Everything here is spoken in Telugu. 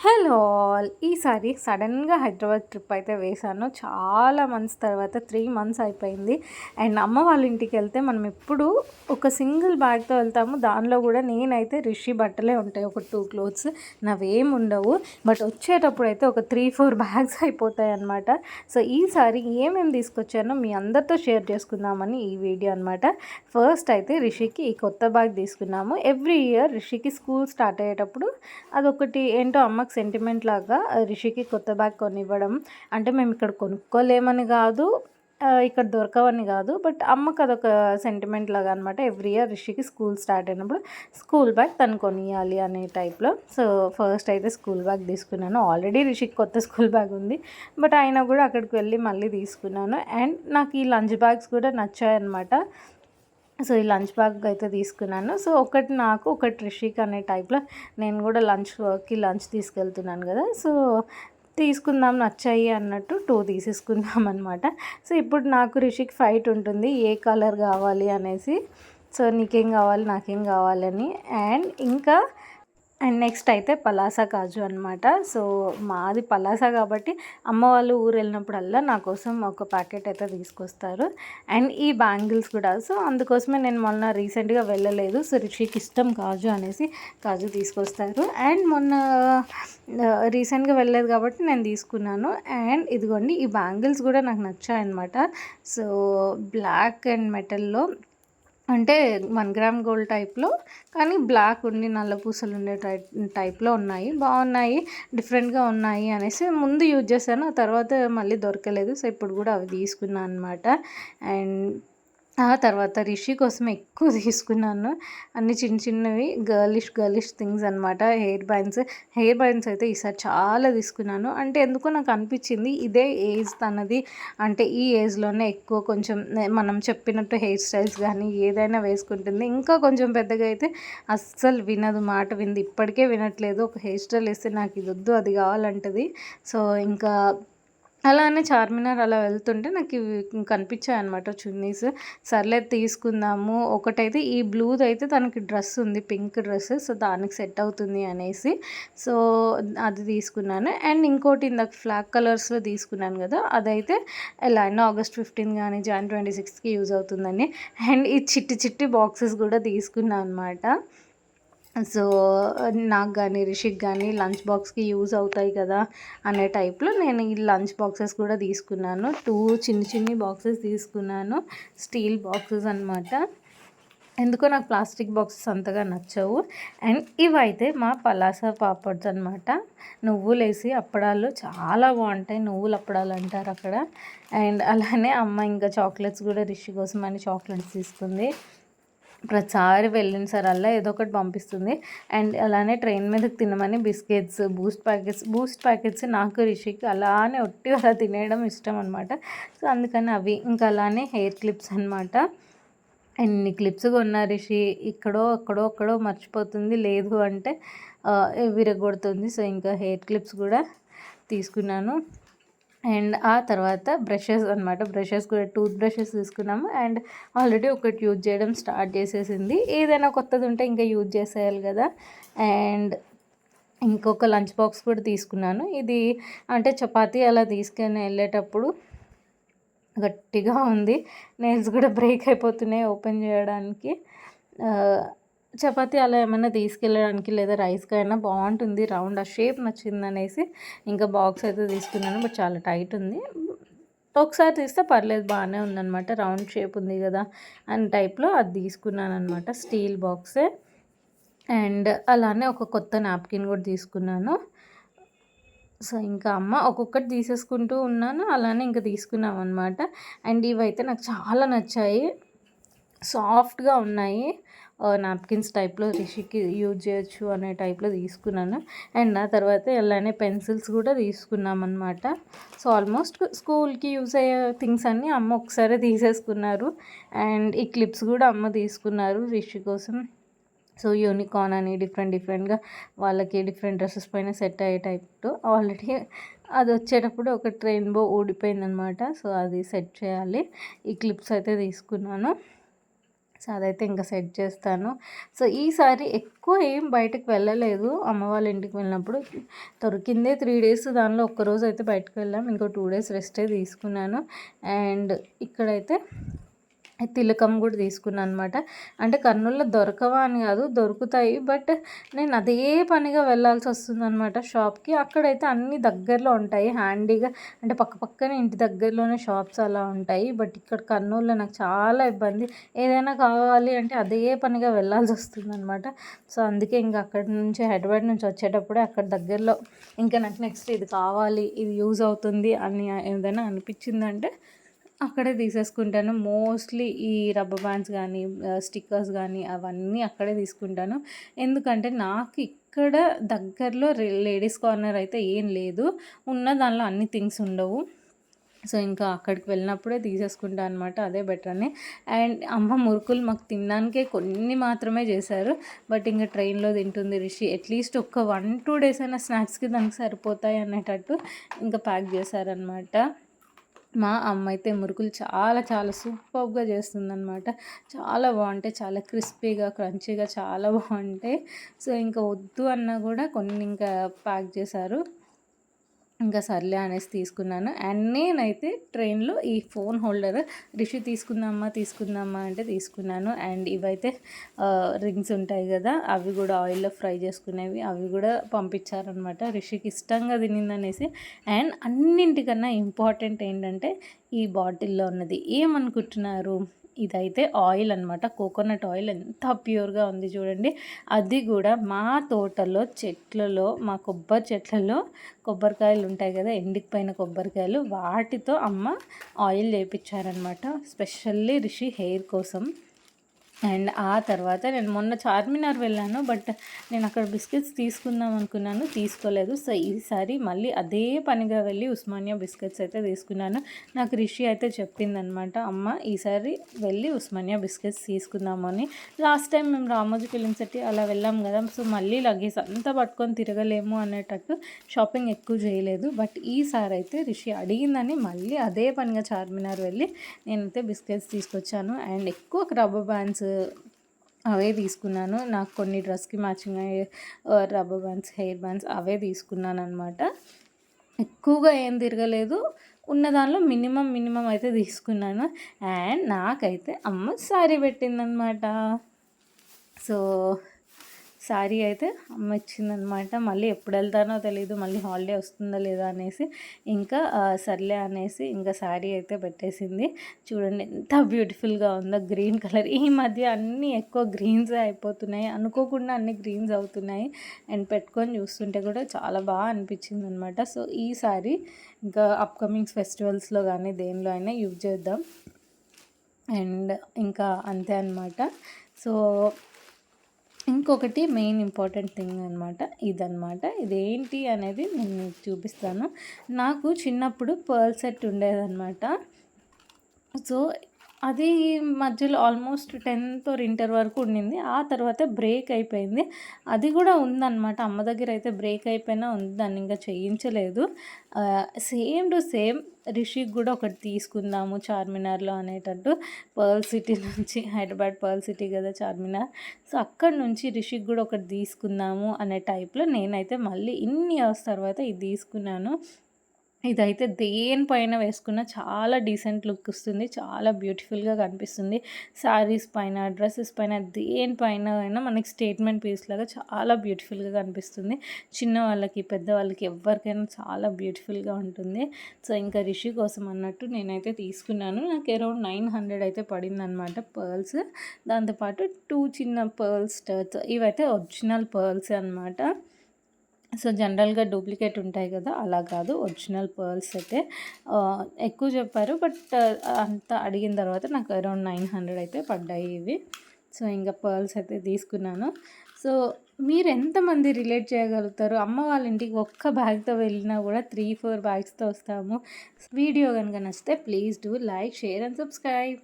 Hello all! ఈసారి సడన్‌గా హైదరాబాద్ ట్రిప్ అయితే వేశాను. చాలా మంత్స్ తర్వాత 3 మంత్స్ అయిపోయింది. అండ్ అమ్మ వాళ్ళ ఇంటికెళ్తే మనం ఎప్పుడూ ఒక సింగిల్ బ్యాగ్‌తో వెళ్తాము. దానిలో కూడా నేనైతే రిషి బట్టలే ఉంటాయి. ఒక 2 క్లోత్స్ నావేమి ఉండవు. బట్ వచ్చేటప్పుడైతే ఒక 3, 4 బ్యాగ్స్ అయిపోతాయన్నమాట. సో ఈసారి ఏమేమి తీసుకొచ్చానో మీ అందరితో షేర్ చేసుకుందామని ఈ వీడియో అనమాట. ఫస్ట్ అయితే రిషికి ఈ కొత్త బ్యాగ్ తీసుకున్నాము. ఎవ్రీ ఇయర్ రిషికి స్కూల్ స్టార్ట్ అయ్యేటప్పుడు అదొకటి ఏంటో అమ్మకి సెంటిమెంట్ లాగా రిషికి కొత్త బ్యాగ్ కొనివ్వడం. అంటే మేము ఇక్కడ కొనుక్కోలేమని కాదు, ఇక్కడ దొరకవని కాదు, బట్ అమ్మకి అదొక సెంటిమెంట్ లాగా అనమాట. ఎవ్రీ ఇయర్ రిషికి స్కూల్ స్టార్ట్ అయినప్పుడు స్కూల్ బ్యాగ్ తను కొనియాలి అనే టైప్లో. సో ఫస్ట్ అయితే స్కూల్ బ్యాగ్ తీసుకున్నాను. ఆల్రెడీ రిషికి కొత్త స్కూల్ బ్యాగ్ ఉంది, బట్ అయినా కూడా అక్కడికి వెళ్ళి మళ్ళీ తీసుకున్నాను. అండ్ నాకు ఈ లంచ్ బ్యాగ్స్ కూడా నచ్చాయన్నమాట. సో ఈ లంచ్ బ్యాగ్ అయితే తీసుకున్నాను. సో ఒకటి నాకు, ఒకటి రిషిక్ అనే టైప్లో నేను కూడా లంచ్ తీసుకెళ్తున్నాను కదా, సో తీసుకుందాం నచ్చాయి అన్నట్టు 2 తీసేసుకుందాం అనమాట. సో ఇప్పుడు నాకు రిషిక్ ఫైట్ ఉంటుంది ఏ కలర్ కావాలి అనేసి. సో నీకేం కావాలి నాకేం కావాలని. అండ్ నెక్స్ట్ అయితే పలాసా కాజు అనమాట. సో మాది పలాసా కాబట్టి అమ్మ వాళ్ళు ఊరు వెళ్ళినప్పుడల్లా నా కోసం ఒక ప్యాకెట్ అయితే తీసుకొస్తారు. అండ్ ఈ బ్యాంగిల్స్ కూడా, సో అందుకోసమే నేను మొన్న రీసెంట్గా వెళ్ళలేదు. సో రిషికి ఇష్టం కాజు అనేసి కాజు తీసుకొస్తారు. అండ్ మొన్న రీసెంట్గా వెళ్ళలేదు కాబట్టి నేను తీసుకున్నాను. అండ్ ఇదిగోండి ఈ బ్యాంగిల్స్ కూడా నాకు నచ్చాయన్నమాట. సో బ్లాక్ అండ్ మెటల్లో, అంటే 1 గ్రామ్ గోల్డ్ టైప్లో, కానీ బ్లాక్ ఉండి నల్ల పూసలు ఉండే టైప్లో ఉన్నాయి. బాగున్నాయి, డిఫరెంట్గా ఉన్నాయి అనేసి ముందు యూజ్ చేశాను. ఆ తర్వాత మళ్ళీ దొరకలేదు. సో ఇప్పుడు కూడా అవి తీసుకున్నాను అనమాట. అండ్ ఆ తర్వాత రిషి కోసం ఎక్కువ తీసుకున్నాను. అన్ని చిన్న చిన్నవి గర్లిష్ థింగ్స్ అనమాట. హెయిర్ బ్యాండ్స్ అయితే ఈసారి చాలా తీసుకున్నాను. అంటే ఎందుకో నాకు అనిపించింది ఇదే ఏజ్ తనది, అంటే ఈ ఏజ్లోనే ఎక్కువ కొంచెం మనం చెప్పినట్టు హెయిర్ స్టైల్స్ కానీ ఏదైనా వేసుకుంటుంది. ఇంకా కొంచెం పెద్దగా అయితే అస్సలు వినదు, మాట వింది. ఇప్పటికే వినట్లేదు. ఒక హెయిర్ స్టైల్ వేస్తే నాకు ఇది వద్దు అది కావాలంటది. సో ఇంకా అలానే చార్మినార్ అలా వెళ్తుంటే నాకు ఇవి కనిపించాయి అనమాట చున్నీస్. సర్లే తీసుకుందాము. ఒకటైతే ఈ బ్లూది అయితే తనకి డ్రెస్ ఉంది, పింక్ డ్రెస్. సో దానికి సెట్ అవుతుంది అనేసి సో అది తీసుకున్నాను. అండ్ ఇంకోటి ఇందాక ఫ్లాగ్ కలర్స్లో తీసుకున్నాను కదా, అదైతే ఎలా అయినా August 15 కానీ Jan 26కి యూజ్ అవుతుందని. అండ్ ఈ చిట్టి బాక్సెస్ కూడా తీసుకున్నాను అనమాట. సో నాకు కానీ రిషిక్ కానీ లంచ్ బాక్స్కి యూజ్ అవుతాయి కదా అనే టైప్లో నేను ఈ లంచ్ బాక్సెస్ కూడా తీసుకున్నాను. 2 చిన్ని బాక్సెస్ తీసుకున్నాను, స్టీల్ బాక్సెస్ అనమాట. ఎందుకో నాకు ప్లాస్టిక్ బాక్సెస్ అంతగా నచ్చవు. అండ్ ఇవైతే మా పలాసా పాపడ్స్ అనమాట. నువ్వులు వేసి అప్పడాలు చాలా బాగుంటాయి. నువ్వులు అప్పడాలు అంటారు అక్కడ. అండ్ అలానే అమ్మ ఇంకా చాక్లెట్స్ కూడా రిషి కోసం అని చాక్లెట్స్ తీసుకుంది. ప్రతిసారి వెళ్ళిన సారల్లా ఏదో ఒకటి పంపిస్తుంది. అండ్ అలానే ట్రైన్ మీదకి తినమని బిస్కెట్స్, బూస్ట్ ప్యాకెట్స్ నాకు రిషికి అలానే ఒట్టి అలా తినేయడం ఇష్టం అనమాట. సో అందుకని అవి. ఇంకా అలానే హెయిర్ క్లిప్స్ అనమాట. ఎన్ని క్లిప్స్ కొన్నా రిషి, అక్కడో మర్చిపోతుంది, లేదు అంటే విరగొడుతుంది. సో ఇంకా హెయిర్ క్లిప్స్ కూడా తీసుకున్నాను. అండ్ ఆ తర్వాత బ్రషెస్ అనమాట. బ్రషెస్ కూడా టూత్ బ్రషెస్ తీసుకున్నాము. అండ్ ఆల్రెడీ ఒకటి యూజ్ చేయడం స్టార్ట్ చేసేసింది. ఏదైనా కొత్తది ఉంటే ఇంకా యూజ్ చేసేయాలి కదా. అండ్ ఇంకొక లంచ్ బాక్స్ కూడా తీసుకున్నాను. ఇది అంటే చపాతీ అలా తీసుకొని వెళ్ళేటప్పుడు గట్టిగా ఉంది. నెయిల్స్ కూడా బ్రేక్ అయిపోతున్నాయి ఓపెన్ చేయడానికి. చపాతీ అలా ఏమైనా తీసుకెళ్ళడానికి లేదా రైస్కి అయినా బాగుంటుంది. రౌండ్ ఆ షేప్ నచ్చింది అనేసి ఇంకా బాక్స్ అయితే తీసుకున్నాను. బట్ చాలా టైట్ ఉంది. ఒకసారి తీస్తే పర్లేదు, బాగానే ఉందన్నమాట. రౌండ్ షేప్ ఉంది కదా అని టైప్లో అది తీసుకున్నాను అనమాట, స్టీల్ బాక్సే. అండ్ అలానే ఒక కొత్త నాప్కిన్ కూడా తీసుకున్నాను. సో ఇంకా అమ్మ ఒక్కొక్కటి తీసేసుకుంటూ ఉన్నాను, అలానే ఇంకా తీసుకున్నాం అనమాట. అండ్ ఇవైతే నాకు చాలా నచ్చాయి, సాఫ్ట్గా ఉన్నాయి. నాప్కిన్స్ టైప్లో రిషికి యూజ్ చేయొచ్చు అనే టైప్లో తీసుకున్నాను. అండ్ ఆ తర్వాత అలానే పెన్సిల్స్ కూడా తీసుకున్నాం అనమాట. సో ఆల్మోస్ట్ స్కూల్కి యూజ్ అయ్యే థింగ్స్ అన్నీ అమ్మ ఒకసారి తీసేసుకున్నారు. అండ్ ఈ క్లిప్స్ కూడా అమ్మ తీసుకున్నారు రిషి కోసం. సో యూనికార్న్ అని డిఫరెంట్గా వాళ్ళకి డిఫరెంట్ డ్రెస్సెస్ పైన సెట్ అయ్యే టైప్తో. ఆల్రెడీ అది వచ్చేటప్పుడు ఒక రెయిన్బో ఊడిపోయిందనమాట. సో అది సెట్ చేయాలి. ఈ క్లిప్స్ అయితే తీసుకున్నాను. సో అదైతే ఇంకా సెట్ చేస్తాను. సో ఈసారి ఎక్కువ ఏం బయటకు వెళ్ళలేదు. అమ్మ వాళ్ళ ఇంటికి వెళ్ళినప్పుడు దొరికిందే 3 డేస్, దానిలో ఒక్కరోజు అయితే బయటకు వెళ్ళాం. ఇంకో 2 డేస్ రెస్టే తీసుకున్నాను. అండ్ ఇక్కడైతే తిలకం కూడా తీసుకున్నాను అనమాట. అంటే కర్నూలులో దొరకవా అని కాదు, దొరుకుతాయి. బట్ నేను అదే పనిగా వెళ్ళాల్సి వస్తుందన్నమాట షాప్కి. అక్కడైతే అన్నీ దగ్గరలో ఉంటాయి హ్యాండీగా, అంటే పక్కనే ఇంటి దగ్గరలోనే షాప్స్ అలా ఉంటాయి. బట్ ఇక్కడ కర్నూలులో నాకు చాలా ఇబ్బంది. ఏదైనా కావాలి అంటే అదే పనిగా వెళ్ళాల్సి వస్తుందన్నమాట. సో అందుకే ఇంకా అక్కడి నుంచి హైదరాబాద్ నుంచి వచ్చేటప్పుడే అక్కడ దగ్గరలో ఇంకా నాకు నెక్స్ట్ ఇది కావాలి, ఇది యూజ్ అవుతుంది అని ఏదైనా అనిపించిందంటే అక్కడే తీసేసుకుంటాను. మోస్ట్లీ ఈ రబ్బర్ బ్యాండ్స్ కానీ స్టిక్కర్స్ కానీ అవన్నీ అక్కడే తీసుకుంటాను. ఎందుకంటే నాకు ఇక్కడ దగ్గరలో లేడీస్ కార్నర్ అయితే ఏం లేదు. ఉన్న దానిలో అన్ని థింగ్స్ ఉండవు. సో ఇంకా అక్కడికి వెళ్ళినప్పుడే తీసేసుకుంటాను అనమాట. అదే బెటర్ అని. అండ్ అమ్మ మురుకులు మాకు తినడానికే కొన్ని మాత్రమే చేశారు. బట్ ఇంకా ట్రైన్లో తింటుంది రిషి. అట్లీస్ట్ ఒక 1-2 డేస్ అయినా స్నాక్స్కి దానికి సరిపోతాయి అనేటట్టు ఇంకా ప్యాక్ చేశారనమాట. మా అమ్మ అయితే మురుకులు చాలా చాలా సూపర్గా చేస్తుందన్నమాట. చాలా బాగుంటాయి, చాలా క్రిస్పీగా క్రంచీగా చాలా బాగుంటాయి. సో ఇంకా వద్దు అన్నా కూడా కొన్ని ఇంకా ప్యాక్ చేశారు. ఇంకా సర్లే అనేసి తీసుకున్నాను. అండ్ నేనైతే ట్రైన్లో ఈ ఫోన్ హోల్డర్ రిషి తీసుకుందామా అంటే తీసుకున్నాను. అండ్ ఇవైతే రింగ్స్ ఉంటాయి కదా, అవి కూడా ఆయిల్లో ఫ్రై చేసుకునేవి, అవి కూడా పంపించారనమాట. రిషికి ఇష్టంగా తినిందనేసి. అండ్ అన్నింటికన్నా ఇంపార్టెంట్ ఏంటంటే ఈ బాటిల్లో ఉన్నది ఏమనుకుంటున్నారు, ఇదైతే ఆయిల్ అనమాట. కోకోనట్ ఆయిల్ ఎంత ప్యూర్గా ఉంది చూడండి. అది కూడా మా తోటలో చెట్లలో, మా కొబ్బరి చెట్లలో కొబ్బరికాయలు ఉంటాయి కదా, ఎండిపోయిన కొబ్బరికాయలు, వాటితో అమ్మ ఆయిల్ చేయించారనమాట. స్పెషల్లీ రిషి హెయిర్ కోసం. అండ్ ఆ తర్వాత నేను మొన్న చార్మినార్ వెళ్ళాను. బట్ నేను అక్కడ బిస్కెట్స్ తీసుకుందాం అనుకున్నాను, తీసుకోలేదు. సో ఈసారి మళ్ళీ అదే పనిగా వెళ్ళి ఉస్మానియా బిస్కెట్స్ అయితే తీసుకున్నాను. నాకు రిషి అయితే చెప్పిందనమాట, అమ్మ ఈసారి వెళ్ళి ఉస్మానియా బిస్కెట్స్ తీసుకుందామని. లాస్ట్ టైం మేము రామోజీ ఫిలిం సిటీ అలా వెళ్ళాం కదా, సో మళ్ళీ లగేజ్ అంతా పట్టుకొని తిరగలేము అనేటట్టు షాపింగ్ ఎక్కువ చేయలేదు. బట్ ఈసారి అయితే రిషి అడిగిందని మళ్ళీ అదే పనిగా చార్మినార్ వెళ్ళి నేనైతే బిస్కెట్స్ తీసుకొచ్చాను. అండ్ ఎక్కువ రబ్బర్ బ్యాండ్స్ అవే తీసుకున్నాను. నాకు కొన్ని డ్రెస్కి మ్యాచింగ్ అయ్యే రబ్బర్ బ్యాండ్స్, హెయిర్ బ్యాండ్స్ అవే తీసుకున్నాను అనమాట. ఎక్కువగా ఏం తిరగలేదు, ఉన్న దానిలో మినిమం అయితే తీసుకున్నాను. అండ్ నాకైతే అమ్మ శారీ పెట్టిందనమాట. సో శారీ అయితే అమ్మ ఇచ్చిందనమాట. మళ్ళీ ఎప్పుడు వెళ్తానో తెలియదు, మళ్ళీ హాలిడే వస్తుందా లేదా అనేసి ఇంకా సర్లే అనేసి ఇంకా శారీ అయితే పెట్టేసింది. చూడండి ఎంత బ్యూటిఫుల్గా ఉందో, గ్రీన్ కలర్. ఈ మధ్య అన్నీ ఎక్కువ గ్రీన్సే అయిపోతున్నాయి, అనుకోకుండా అన్ని గ్రీన్స్ అవుతున్నాయి. అండ్ పెట్టుకొని చూస్తుంటే కూడా చాలా బాగా అనిపించింది అనమాట. సో ఈ శారీ ఇంకా అప్కమింగ్ ఫెస్టివల్స్లో కానీ దేనిలో అయినా యూజ్ చేద్దాం. అండ్ ఇంకా అంతే అనమాట. సో ఇంకొకటి మెయిన్ ఇంపార్టెంట్ థింగ్ అనమాట, ఇదనమాట. ఇదేంటి అనేది నేను మీకు చూపిస్తాను. నాకు చిన్నప్పుడు పర్ల్ సెట్ ఉండేదన్నమాట. సో అది మధ్యలో ఆల్మోస్ట్ 10th or ఇంటర్ వరకు ఉండింది. ఆ తర్వాత బ్రేక్ అయిపోయింది. అది కూడా ఉందన్నమాట అమ్మ దగ్గర అయితే. బ్రేక్ అయిపోయినా ఉంది, దాన్ని ఇంకా చేయించలేదు. సేమ్ టు సేమ్ రిషికి కూడా ఒకటి తీసుకుందాము చార్మినార్లో అనేటట్టు, పర్ల్ సిటీ నుంచి, హైదరాబాద్ పర్ల్ సిటీ కదా చార్మినార్. సో అక్కడ నుంచి రిషికి కూడా ఒకటి తీసుకుందాము అనే టైప్లో నేనైతే మళ్ళీ ఇన్ని ఇయర్స్ తర్వాత ఇది తీసుకున్నాను. ఇదైతే దేనిపైన వేసుకున్న చాలా డీసెంట్ లుక్ వస్తుంది, చాలా బ్యూటిఫుల్గా కనిపిస్తుంది. శారీస్ పైన, డ్రెస్సెస్ పైన, దేనిపైన అయినా మనకి స్టేట్మెంట్ పీస్ లాగా చాలా బ్యూటిఫుల్గా కనిపిస్తుంది. చిన్నవాళ్ళకి, పెద్దవాళ్ళకి, ఎవరికైనా చాలా బ్యూటిఫుల్గా ఉంటుంది. సో ఇంకా రిషి కోసం అన్నట్టు నేనైతే తీసుకున్నాను. నాకు అరౌండ్ 900 అయితే పడింది అనమాట పర్ల్స్. దాంతోపాటు 2 చిన్న పర్ల్ స్టర్స్, ఇవైతే ఒరిజినల్ పర్ల్స్ అనమాట. సో జనరల్గా డూప్లికేట్ ఉంటాయి కదా, అలా కాదు, ఒరిజినల్ పర్ల్స్ అయితే ఎక్కువ చెప్పారు. బట్ అంత అడిగిన తర్వాత నాకు అరౌండ్ 900 అయితే పడ్డాయి ఇవి. సో ఇంకా పర్ల్స్ అయితే తీసుకున్నాను. సో మీరు ఎంతమంది రిలేట్ చేయగలుగుతారు, అమ్మ వాళ్ళ ఇంటికి ఒక్క బ్యాగ్తో వెళ్ళినా కూడా 3-4 బ్యాగ్స్తో వస్తాము. వీడియో కనుక నచ్చితే please do like, share and subscribe.